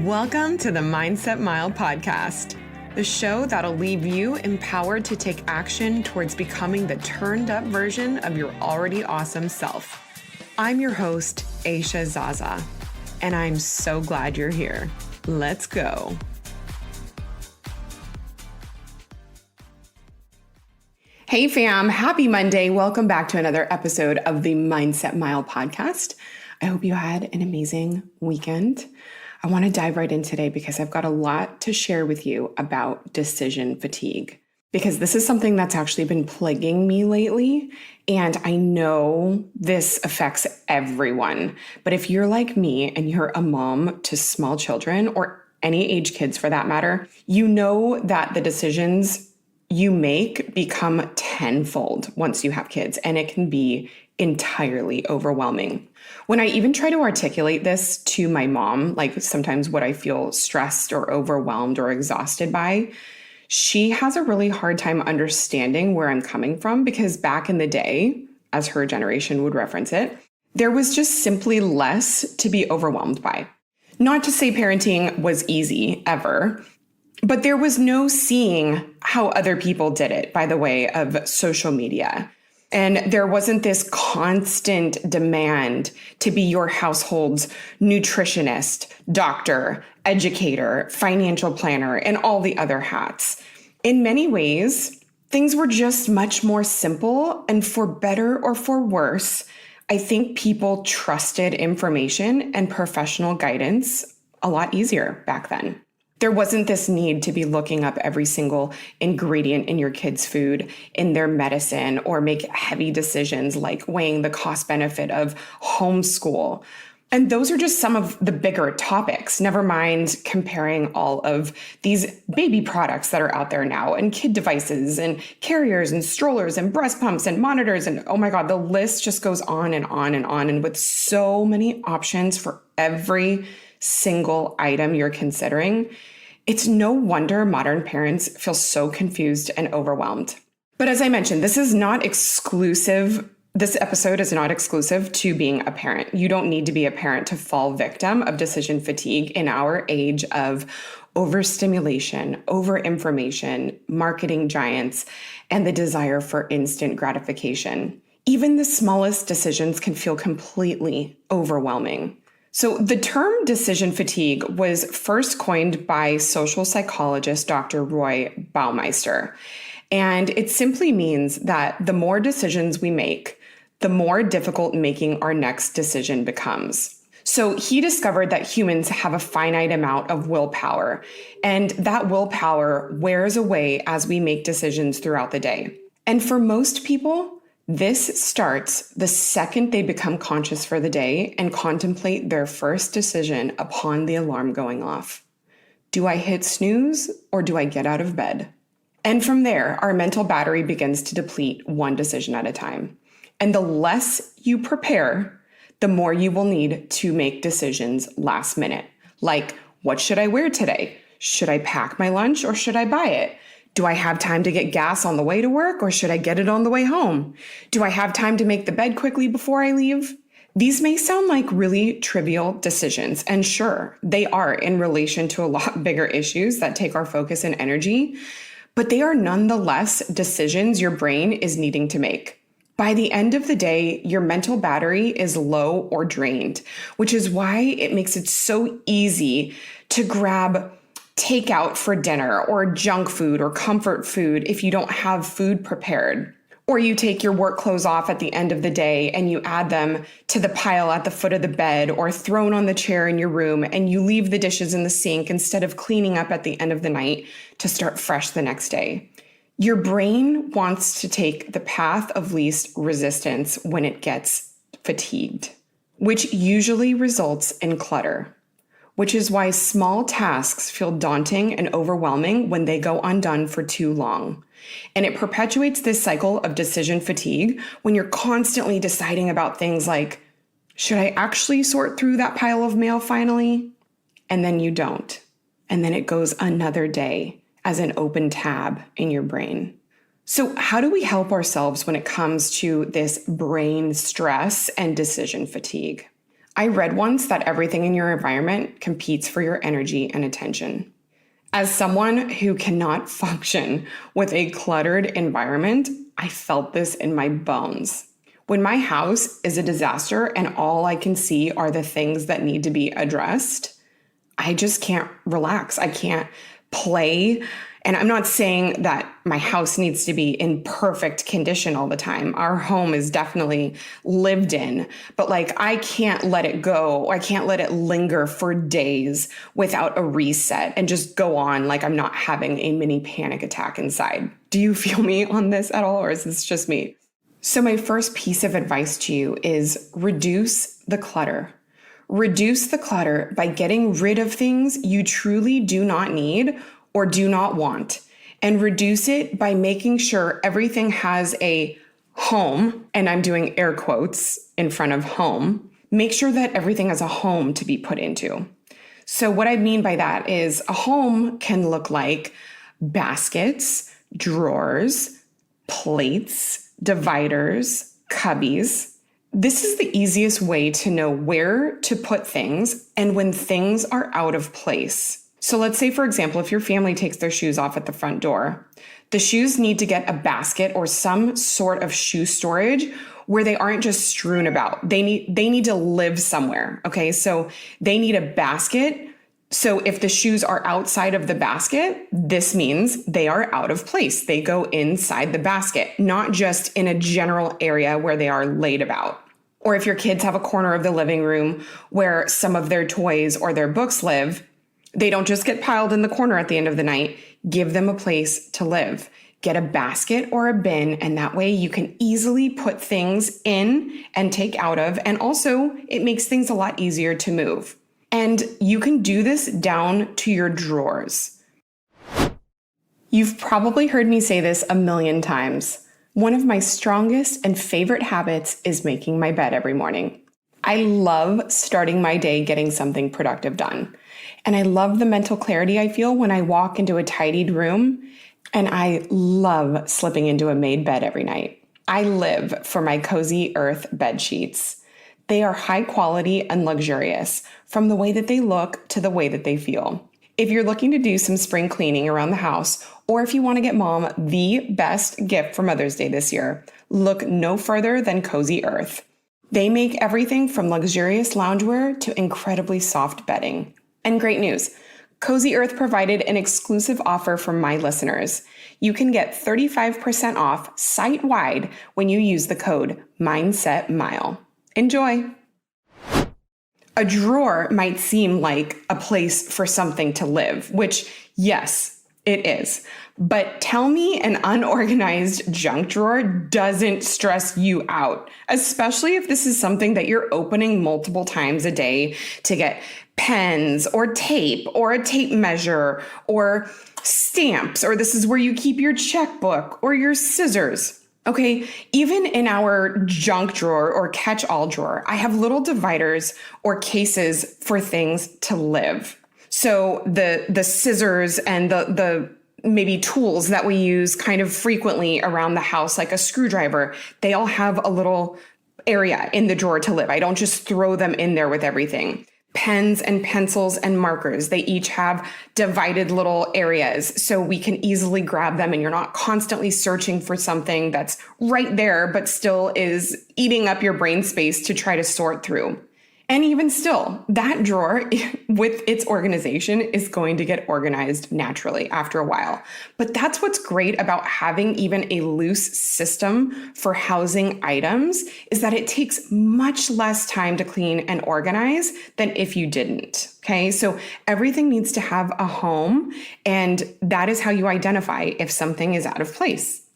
Welcome to the Mindset Mile podcast, the show that'll leave you empowered to take action towards becoming the turned up version of your already awesome self. I'm your host, Aisha Zaza, and I'm so glad you're here. Let's go. Hey fam, happy Monday. Welcome back to another episode of the Mindset Mile podcast. I hope you had an amazing weekend. I want to dive right in today because I've got a lot to share with you about decision fatigue, because this is something that's actually been plaguing me lately. And I know this affects everyone. But if you're like me and you're a mom to small children or any age kids for that matter, you know that the decisions you make become tenfold once you have kids, and it can be entirely overwhelming. When I even try to articulate this to my mom, like sometimes what I feel stressed or overwhelmed or exhausted by, she has a really hard time understanding where I'm coming from, because back in the day, as her generation would reference it, there was just simply less to be overwhelmed by. Not to say parenting was easy ever, but there was no seeing how other people did it by the way of social media. And there wasn't this constant demand to be your household's nutritionist, doctor, educator, financial planner, and all the other hats. In many ways, things were just much more simple, and for better or for worse, I think people trusted information and professional guidance a lot easier back then. There wasn't this need to be looking up every single ingredient in your kids' food, in their medicine, or make heavy decisions like weighing the cost benefit of homeschool. And those are just some of the bigger topics, never mind comparing all of these baby products that are out there now, and kid devices and carriers and strollers and breast pumps and monitors. And oh my God, the list just goes on and on and on. And with so many options for every single item you're considering, it's no wonder modern parents feel so confused and overwhelmed. But as I mentioned, this is not exclusive. This episode is not exclusive to being a parent. You don't need to be a parent to fall victim of decision fatigue in our age of overstimulation, overinformation, marketing giants, and the desire for instant gratification. Even the smallest decisions can feel completely overwhelming. So the term decision fatigue was first coined by social psychologist Dr. Roy Baumeister. And it simply means that the more decisions we make, the more difficult making our next decision becomes. So he discovered that humans have a finite amount of willpower, and that willpower wears away as we make decisions throughout the day. And for most people, this starts the second they become conscious for the day and contemplate their first decision upon the alarm going off. Do I hit snooze or do I get out of bed? And from there, our mental battery begins to deplete one decision at a time. And the less you prepare, the more you will need to make decisions last minute. Like, what should I wear today? Should I pack my lunch or should I buy it? Do I have time to get gas on the way to work or should I get it on the way home? Do I have time to make the bed quickly before I leave? These may sound like really trivial decisions, and sure, they are in relation to a lot bigger issues that take our focus and energy, but they are nonetheless decisions your brain is needing to make. By the end of the day, your mental battery is low or drained, which is why it makes it so easy to grab takeout for dinner or junk food or comfort food if you don't have food prepared. Or you take your work clothes off at the end of the day and you add them to the pile at the foot of the bed or thrown on the chair in your room, and you leave the dishes in the sink instead of cleaning up at the end of the night to start fresh the next day. Your brain wants to take the path of least resistance when it gets fatigued, which usually results in clutter, which is why small tasks feel daunting and overwhelming when they go undone for too long. And it perpetuates this cycle of decision fatigue when you're constantly deciding about things like, should I actually sort through that pile of mail finally? And then you don't. And then it goes another day as an open tab in your brain. So how do we help ourselves when it comes to this brain stress and decision fatigue? I read once that everything in your environment competes for your energy and attention. As someone who cannot function with a cluttered environment, I felt this in my bones. When my house is a disaster and all I can see are the things that need to be addressed, I just can't relax. I can't play. And I'm not saying that my house needs to be in perfect condition all the time. Our home is definitely lived in, but like I can't let it go. I can't let it linger for days without a reset and just go on like I'm not having a mini panic attack inside. Do you feel me on this at all, or is this just me? So my first piece of advice to you is reduce the clutter. Reduce the clutter by getting rid of things you truly do not need or do not want, and reduce it by making sure everything has a home, and I'm doing air quotes in front of home. Make sure that everything has a home to be put into. So what I mean by that is a home can look like baskets, drawers, plates, dividers, cubbies. This is the easiest way to know where to put things and when things are out of place. So let's say, for example, if your family takes their shoes off at the front door, the shoes need to get a basket or some sort of shoe storage where they aren't just strewn about. They need to live somewhere. Okay. So they need a basket. So if the shoes are outside of the basket, this means they are out of place. They go inside the basket, not just in a general area where they are laid about. Or if your kids have a corner of the living room where some of their toys or their books live, they don't just get piled in the corner at the end of the night. Give them a place to live. Get a basket or a bin, and that way you can easily put things in and take out of. And also, it makes things a lot easier to move. And you can do this down to your drawers. You've probably heard me say this a million times. One of my strongest and favorite habits is making my bed every morning. I love starting my day getting something productive done. And I love the mental clarity I feel when I walk into a tidied room. And I love slipping into a made bed every night. I live for my Cozy Earth bed sheets. They are high quality and luxurious, from the way that they look to the way that they feel. If you're looking to do some spring cleaning around the house, or if you want to get mom the best gift for Mother's Day this year, look no further than Cozy Earth. They make everything from luxurious loungewear to incredibly soft bedding. And great news, Cozy Earth provided an exclusive offer for my listeners. You can get 35% off site-wide when you use the code MindsetMile. Enjoy! A drawer might seem like a place for something to live, which, yes, it is. But tell me an unorganized junk drawer doesn't stress you out, especially if this is something that you're opening multiple times a day to get pens or tape or a tape measure or stamps, or this is where you keep your checkbook or your scissors. Okay, even in our junk drawer or catch-all drawer, I have little dividers or cases for things to live. So the scissors and the maybe tools that we use kind of frequently around the house, like a screwdriver, they all have a little area in the drawer to live. I don't just throw them in there with everything. Pens and pencils and markers, they each have divided little areas so we can easily grab them, and you're not constantly searching for something that's right there but still is eating up your brain space to try to sort through. And even still, that drawer with its organization is going to get organized naturally after a while. But that's what's great about having even a loose system for housing items, is that it takes much less time to clean and organize than if you didn't. Okay, so everything needs to have a home, and that is how you identify if something is out of place.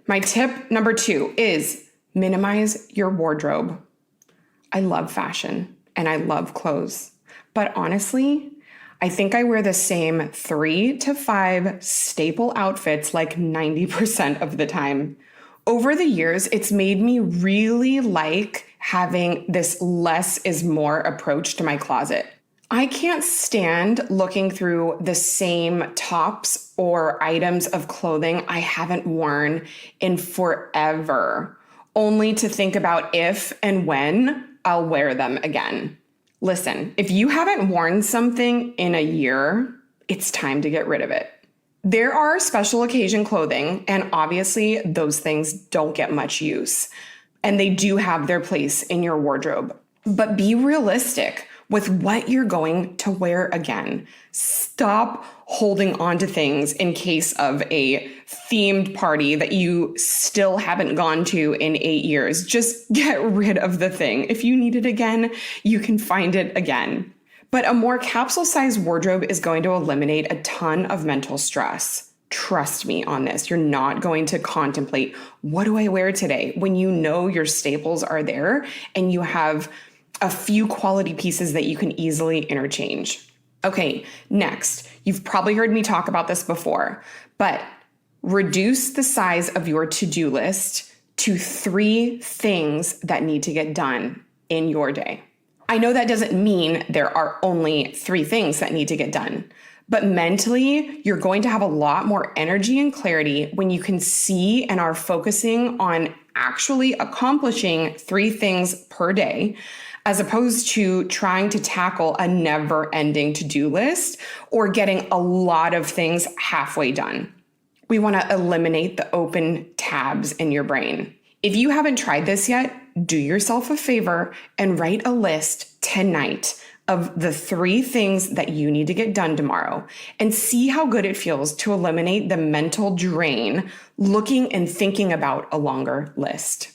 My tip number 2 is minimize your wardrobe. I love fashion and I love clothes, but honestly, I think I wear the same 3 to 5 staple outfits like 90% of the time. Over the years, it's made me really like having this less is more approach to my closet. I can't stand looking through the same tops or items of clothing I haven't worn in forever, only to think about if and when I'll wear them again. Listen, if you haven't worn something in a year, it's time to get rid of it. There are special occasion clothing, and obviously those things don't get much use, and they do have their place in your wardrobe. But be realistic with what you're going to wear again. Stop holding on to things in case of a themed party that you still haven't gone to in 8 years. Just get rid of the thing. If you need it again, you can find it again. But a more capsule-sized wardrobe is going to eliminate a ton of mental stress. Trust me on this. You're not going to contemplate, what do I wear today? When you know your staples are there and you have a few quality pieces that you can easily interchange. Okay, next, you've probably heard me talk about this before, but reduce the size of your to-do list to 3 things that need to get done in your day. I know that doesn't mean there are only 3 things that need to get done, but mentally, you're going to have a lot more energy and clarity when you can see and are focusing on actually accomplishing 3 things per day, as opposed to trying to tackle a never-ending to-do list or getting a lot of things halfway done. We want to eliminate the open tabs in your brain. If you haven't tried this yet, do yourself a favor and write a list tonight of the 3 things that you need to get done tomorrow and see how good it feels to eliminate the mental drain looking and thinking about a longer list.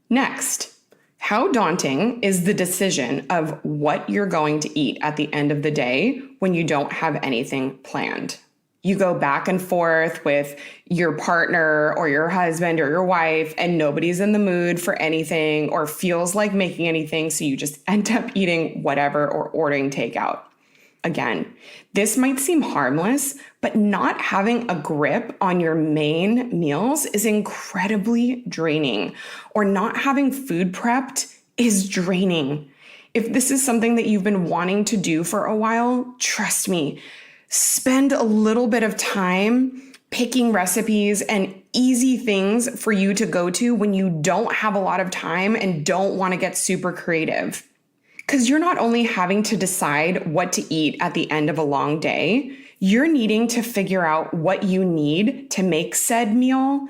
Next, how daunting is the decision of what you're going to eat at the end of the day when you don't have anything planned? You go back and forth with your partner or your husband or your wife, and nobody's in the mood for anything or feels like making anything, so you just end up eating whatever or ordering takeout. Again, this might seem harmless, but not having a grip on your main meals is incredibly draining, or not having food prepped is draining. If this is something that you've been wanting to do for a while, trust me, spend a little bit of time picking recipes and easy things for you to go to when you don't have a lot of time and don't want to get super creative. Because you're not only having to decide what to eat at the end of a long day, you're needing to figure out what you need to make said meal,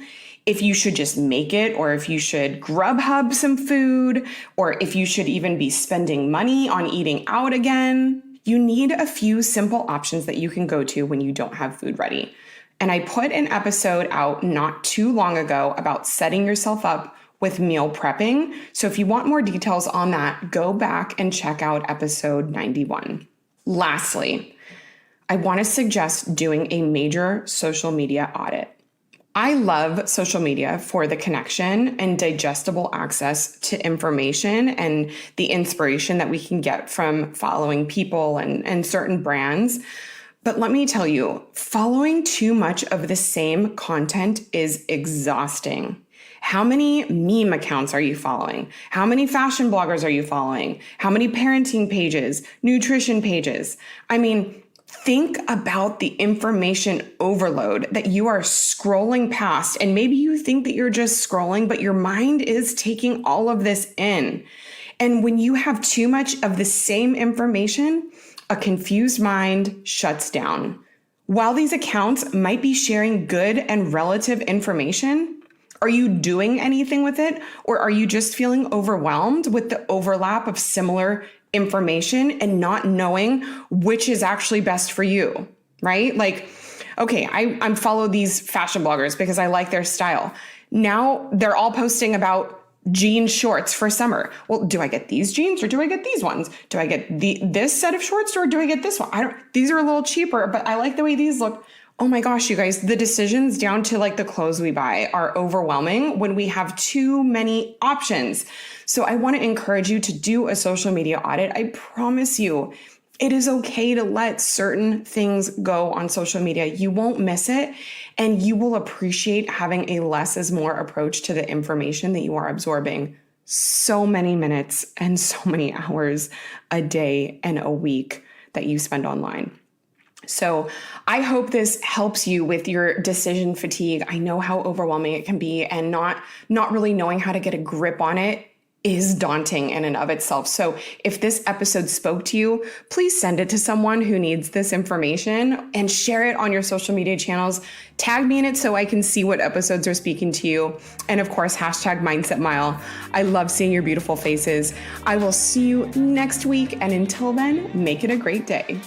if you should just make it, or if you should Grubhub some food, or if you should even be spending money on eating out again. You need a few simple options that you can go to when you don't have food ready. And I put an episode out not too long ago about setting yourself up with meal prepping. So if you want more details on that, go back and check out episode 91. Lastly, I want to suggest doing a major social media audit. I love social media for the connection and digestible access to information and the inspiration that we can get from following people and certain brands. But let me tell you, following too much of the same content is exhausting. How many meme accounts are you following? How many fashion bloggers are you following? How many parenting pages, nutrition pages? I mean, think about the information overload that you are scrolling past. And maybe you think that you're just scrolling, but your mind is taking all of this in. And when you have too much of the same information, a confused mind shuts down. While these accounts might be sharing good and relative information, are you doing anything with it? Or are you just feeling overwhelmed with the overlap of similar information and not knowing which is actually best for you, right? Like, okay, I'm follow these fashion bloggers because I like their style. Now they're all posting about jean shorts for summer. Well, do I get these jeans or do I get these ones? Do I get this set of shorts or do I get this one? These are a little cheaper, but I like the way these look. Oh my gosh, you guys, the decisions down to like the clothes we buy are overwhelming when we have too many options. So I want to encourage you to do a social media audit. I promise you, it is okay to let certain things go on social media. You won't miss it, and you will appreciate having a less is more approach to the information that you are absorbing. So many minutes and so many hours a day and a week that you spend online. So I hope this helps you with your decision fatigue. I know how overwhelming it can be, and not really knowing how to get a grip on it is daunting in and of itself. So if this episode spoke to you, please send it to someone who needs this information and share it on your social media channels. Tag me in it so I can see what episodes are speaking to you. And of course, hashtag Mindset Mile. I love seeing your beautiful faces. I will see you next week. And until then, make it a great day.